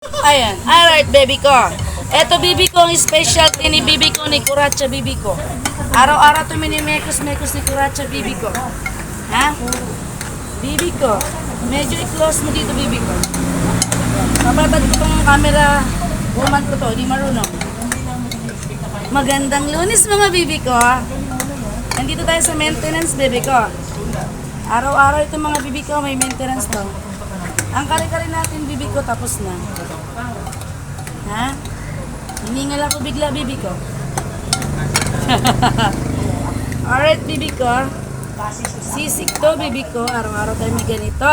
Ayan. Alright, baby ko. Eto, bibi ko, ang specialty ni bibi ko, ni Kuracha bibi ko. Araw-araw ito minimekos-mekos ni Kuracha bibi ko. Ha? Bibi ko. Medyo i-close mo dito, bibi ko. Kapatid ko tong camera. Woman ko to, di marunong. Magandang Lunes, mga bibi ko. Nandito tayo sa maintenance, bibi ko. Araw-araw itong mga bibi ko, may maintenance to. Ang kare-kare natin, bibi ko, tapos na. Ha? Hiningal ako bigla, bibi ko. Alright, bibi ko. Sisig to, bibi ko. Araw-araw tayo may ganito.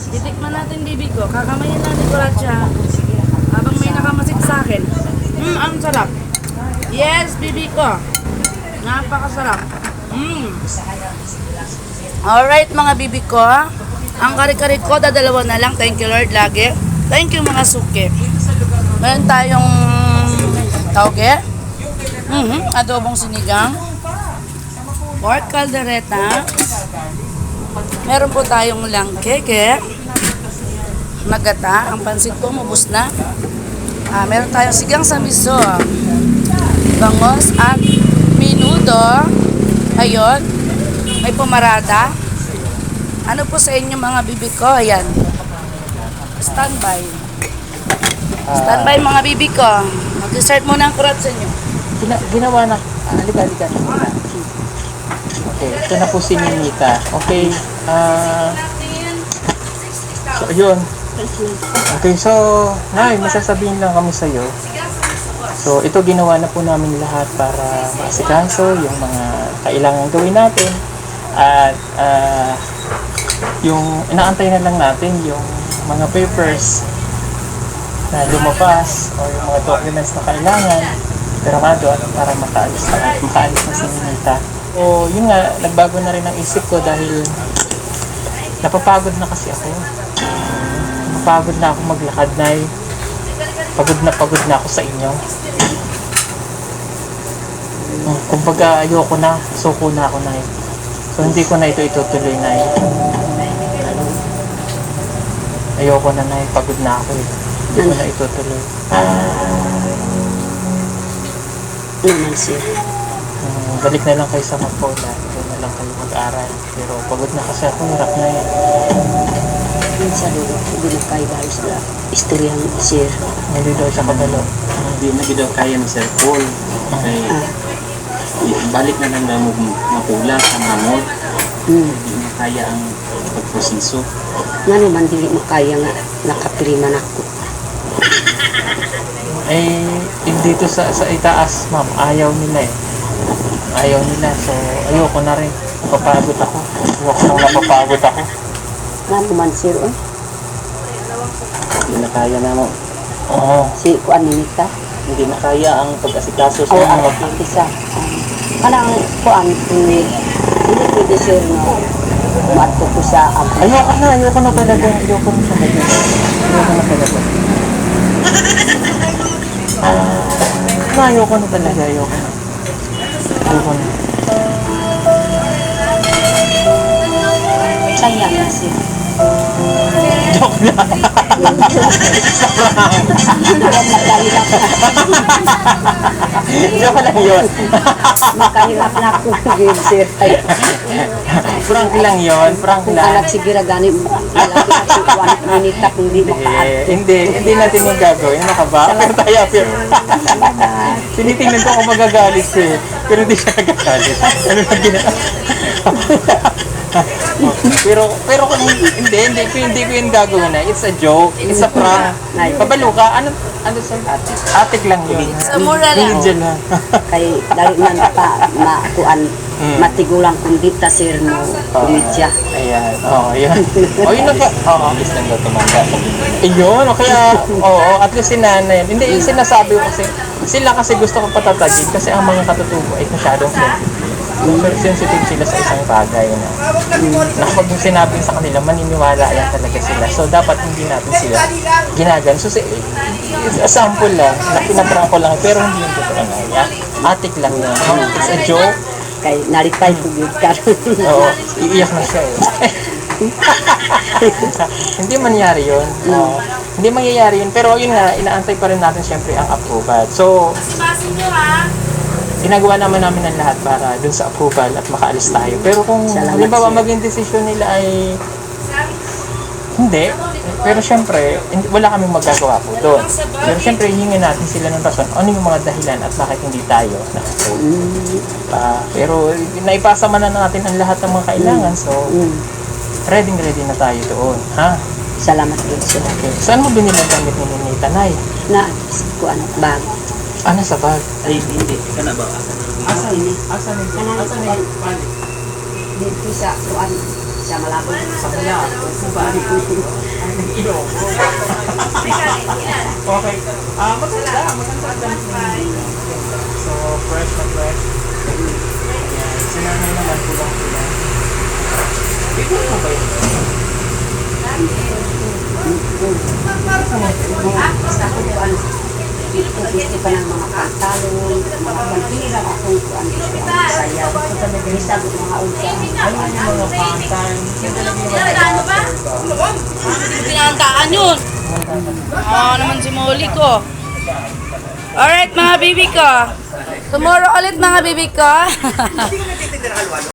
Titikman natin, bibi ko. Kakamayan natin ko lahat siya. Habang may nakamasik sa akin. Ang sarap. Yes, bibi ko. Napakasarap. Alright, mga bibi ko. Ang kare-kare ko, dadalawa na lang. Thank you, Lord, lagi. Thank you, mga suki. Meron tayong tauge. Adobong sinigang. Pork caldereta. Meron po tayong langkeke. Nagata. Ang pansit ko, mubos na. Meron tayong sigang sa miso. Bangos at minudo. Ayun. May pumarada. Ano po sa inyo mga bibi ko? Ayan. Standby. Standby mga bibi ko. Mag-start muna ang kurat sa inyo. Ginawa na. Halika. Okay, ito na po si Ninita. Okay. So, yun. Okay, so, masasabihin lang kami sa'yo. So, ito ginawa na po namin lahat para maasikaso yung mga kailangan gawin natin. At, yung inaantay na lang natin yung mga papers na lumabas o yung mga documents na kailangan pirmado para makaalis na si Ninita. O yun nga, nagbago na rin ang isip ko dahil napapagod na kasi ako. Napapagod na ako maglakad, Nay. Pagod na ako sa inyo. Kumbaga ayoko na, suko na ako, Nay. So hindi ko na ito itutuloy, Nay. Ayoko na, Nay. Pagod na ako eh. Hindi ko na itutuloy. Naman siya. Balik na lang kayo sa Magpola. Doon na lang kayo mag-aral. Pero pagod na kasi ako. Hirap na eh. Minsan hindi na kaya dahil sa istoryang sir. Hindi daw siya kabalo. Hindi daw kaya ni Sir Paul. Okay. Balik na lang daw mapula sa mamot. Hindi na kaya ang pagprosiso. Nga naman dili mo kaya nga nakapiriman ako. Eh, dito sa itaas, ma'am, ayaw nila eh. Ayaw nila. So, ayoko na rin. Napapagod ako. Huwag nang napapagod ako. Nga naman sir, Hindi na kaya na mo. Oo. si Kuan Ninita. Hindi na kaya ang pag-asikaso sa O mga ang isa. Kanang Kuan, hindi pwede sir no. Umato ko sa Ayoko na talaga. Ayoko na talaga. Ayoko na talaga. sayang na sir. Joke lang. Joke lang yun. Makahirap na ako ngayon sir. Prank lang yun. Prank Kung lang. anak si Giragani, malaki na si Kuan Ninita kung di makaat. Hindi natin yung gagawin. Ano ka ba? Pero tinitingnan ko kung magagalit siya. Pero hindi siya nagagalit. Ano na ginawa? pero kung hindi ko yun gagawin na. It's a joke. It's a prank. Pabalo ka. Ano sa'yo? Atik lang yun. Sa mura lang. Video lang. Kay dali man pa makuan matigulang kundi ta sir no komedya. Ayan. Yun. Yun na ka. Imbis lang daw tumanda. Ayun, kaya, at least si nanay. Hindi, yung sinasabi ko kasi, sila kasi gusto ko patatagin kasi ang mga katutubo ay masyadong sensitive sila sa isang bagay na kapag sinabi sa kanila, maniniwala yan talaga sila. So, dapat hindi natin sila ginagan. So, it's a sample lang, na pinaprank ko lang, pero hindi yung totoo na. Atik lang yan. It's a joke. Kay naripay ko gyud karon. Oo, iiyak na siya eh. Hindi mangyari yun. Hindi mangyayari yun. Pero yun nga, inaantay pa rin natin siyempre ang approval. So, Sibasin nyo ha. ginagawa naman namin ang lahat para dun sa approval at makaalis tayo. Pero kung Salamat, halimbawa sir. maging desisyon nila ay hindi, pero siyempre, wala kaming magagawa po doon. Pero siyempre, hingin natin sila ng rason. Ano yung mga dahilan at bakit hindi tayo na-approve. Pero naipasa man na natin ang lahat ng mga kailangan. So, ready na tayo doon. Ha? Salamat din sila. Okay. Saan mo binili ang gamit ni Ninita, Nay? Na, kuan, bag. Ano sa bag? Ay, hindi. Ika na ba? Asan yung Dito sa kuan, sa Malabo. Sa kaya? Sa bag? Nag-ilo. Okay. Maganda ang gamit ni Ninita. So, fresh na fresh. Ayan. Sinanay naman pulang-pulang. Ito mo ba yun? Basta ako kuan, gusto pa ng mga pantalon, mga pantira, akong kuan, saya. Bisa ko mga ulsa. Ano yung mga pantan? Yung talaga yung mga Ano ba? Pinantaan yun. Naman si Molly ko. Alright mga baby ko. Tomorrow ulit mga baby ko.